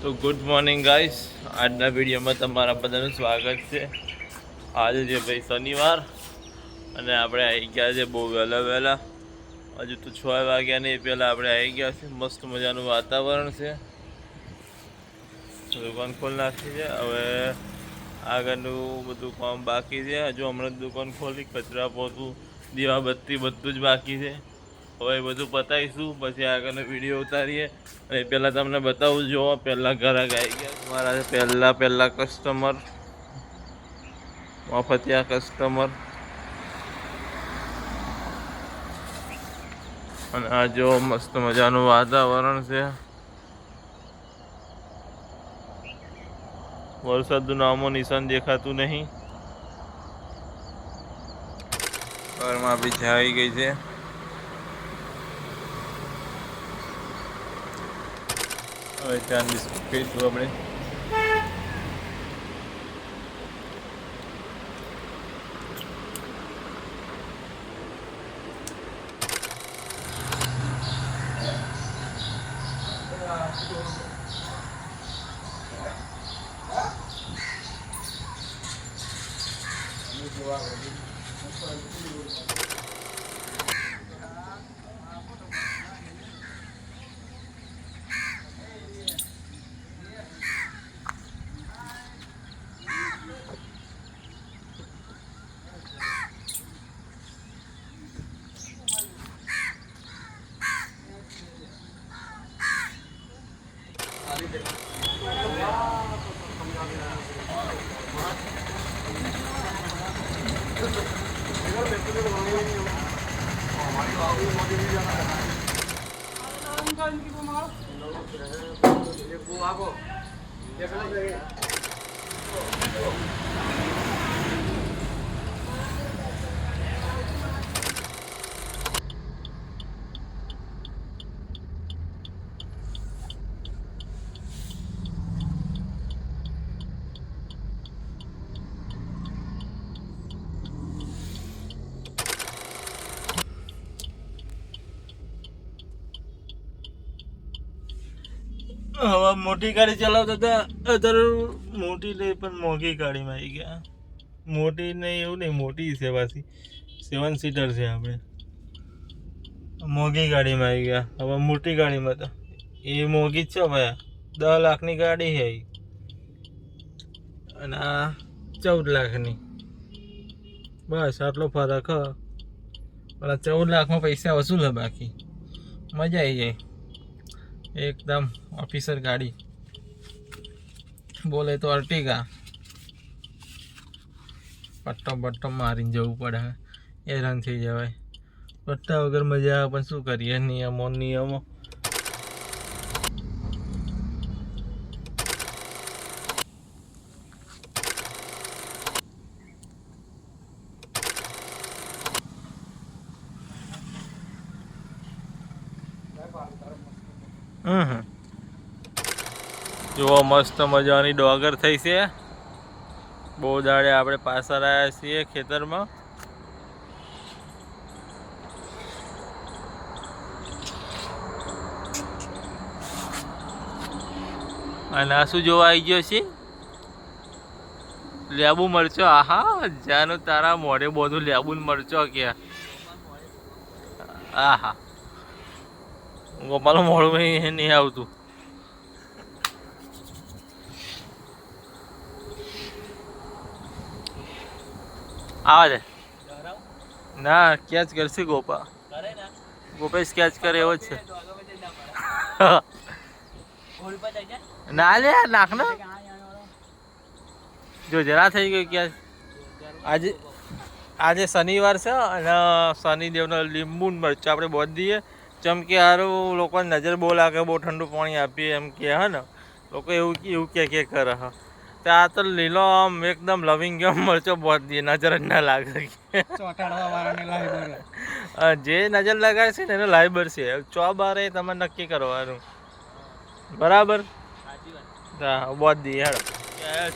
તો good morning guys, આજના વિડીયોમાં તમારા બધાનું સ્વાગત છે। આજે છે ભાઈ શનિવાર અને આપણે આવી ગયા છે બહુ વહેલા। હજુ તો 6 વાગ્યા નહીં પહેલાં આપણે આવી ગયા છે। મસ્ત મજાનું વાતાવરણ છે। દુકાન ખોલી નાખી છે। હવે આગળનું બધું કામ બાકી છે। હજુ હમણાં દુકાન ખોલી, કચરા પોતું, દીવાબત્તી બધું જ બાકી છે। હવે એ બધું પતાવીશું, પછી આગળનો વિડીયો ઉતારીએ। અને પહેલાં તમને બતાવું, જો પહેલાં ગ્રાહક આવી ગયા મારા પહેલાં કસ્ટમર, મફતિયા કસ્ટમર। અને આ જો મસ્ત મજાનું વાતાવરણ છે। વરસાદનું નામો નિશાન દેખાતું નહીં। ઘરમાં બી આવી ગઈ છે। હવે ચા બિસ્કુટ ખાઈશું આપણે। હવે મોટી ગાડી ચલાવતા હતા, અત્યારે મોટી નહીં પણ મોંઘી ગાડીમાં આવી ગયા। મોટી નહીં એવું નહીં, મોટી છે પાછી, 7 સીટર છે। આપણે મોંઘી ગાડીમાં આવી ગયા। હવે મોટી ગાડીમાં તો એ મોંઘી જ છે ભાઈ, 10 લાખની ગાડી છે અને આ 14 લાખની। બસ આટલો ફરક હ, પણ 14 લાખમાં પૈસા વસૂલ છે, બાકી મજા આવી જાય। एकदम ऑफिसर गाड़ी बोले तो अर्टिगा, पट्टो बट्टो मारीने जવું પડે, હેરાન થઈ જવાય। પટ્ટા વગર મજા આવે, પણ શું કરીએ, નિયમો। જો મસ્ત મજાની ડોગર થઈ છે। બહુ દાડે આપણે પાછળ આવ્યા છીએ ખેતરમાં। અને આ શું જોવા આવી ગયો છે? લેબુ મરચો। આહા, જાનું તારા મોઢે બધું લેબુ મરચો કે આહા, ગોપાલ મોડું નહીં આવતું। આવા દે ના, કેચ કરશે ગોપા, ગોપે સ્કેચ કરે એવો જ છે। ના લે, નાખ ને, જો જરા થઈ ગયું ક્યાં। આજે શનિવાર છે અને શનિદેવનો લીંબુ મરચું આપણે બોધ દઈએ, ચમકે સારું લોકોને નજર બહુ લાગે, બહુ ઠંડુ પાણી આપીએ એમ કે, હે ને, લોકો એવું કે કરે હ। તો આ તો લીલો આમ એકદમ લવિંગ ગમ મરચો બોધ દઈએ, નજર જ ના લાગે। જે નજર લગાડે છે ને એને લાઈબર છે, ચોબારે તમે નક્કી કરવાનું, બરાબર? હા, બોધ દઈએ હેડો।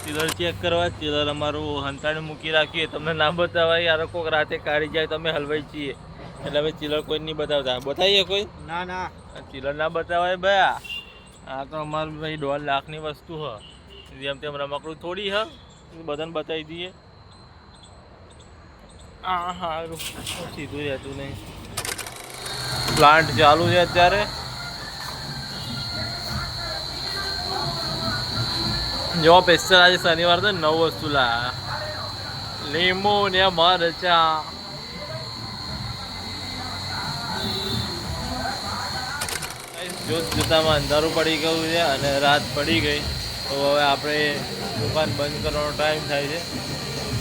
ચિલર ચેક કરવા, ચિલર અમારું હંતાણે મૂકી રાખીએ, તમને ના બતાવાય યાર, કોઈક રાતે કાઢી જાય, તમે હલવાઈ છીએ એટલે અમે ચિલર કોઈ નહીં બતાવતા। બતાવીએ કોઈ? ના, ચિલર ના બતાવાય ભાઈ। આ તો અમારું ભાઈ 1.5 લાખની વસ્તુ હ. જેમ તેમ રમકડું થોડી હ, બધાને બતાવી દઈએ. હા હારું સીધું રહેતું નહીં. પ્લાન્ટ ચાલુ છે અત્યારે. જો સ્પેશિયલ આજે શનિવાર તો 9 વસ્તુ લાયા. લીંબુ ને મરચા. જોતામાં અંધારું પડી ગયું છે અને રાત પડી ગઈ, તો હવે આપણે દુકાન બંધ કરવાનો ટાઈમ થાય છે.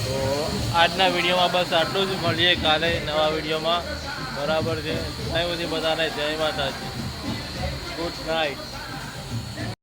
તો આજના વિડીયોમાં બસ આટલું જ. મળીએ કાલે નવા વિડીયોમાં. બરાબર છે. ત્યાં સુધી બધાને જય માતાજી. Good night.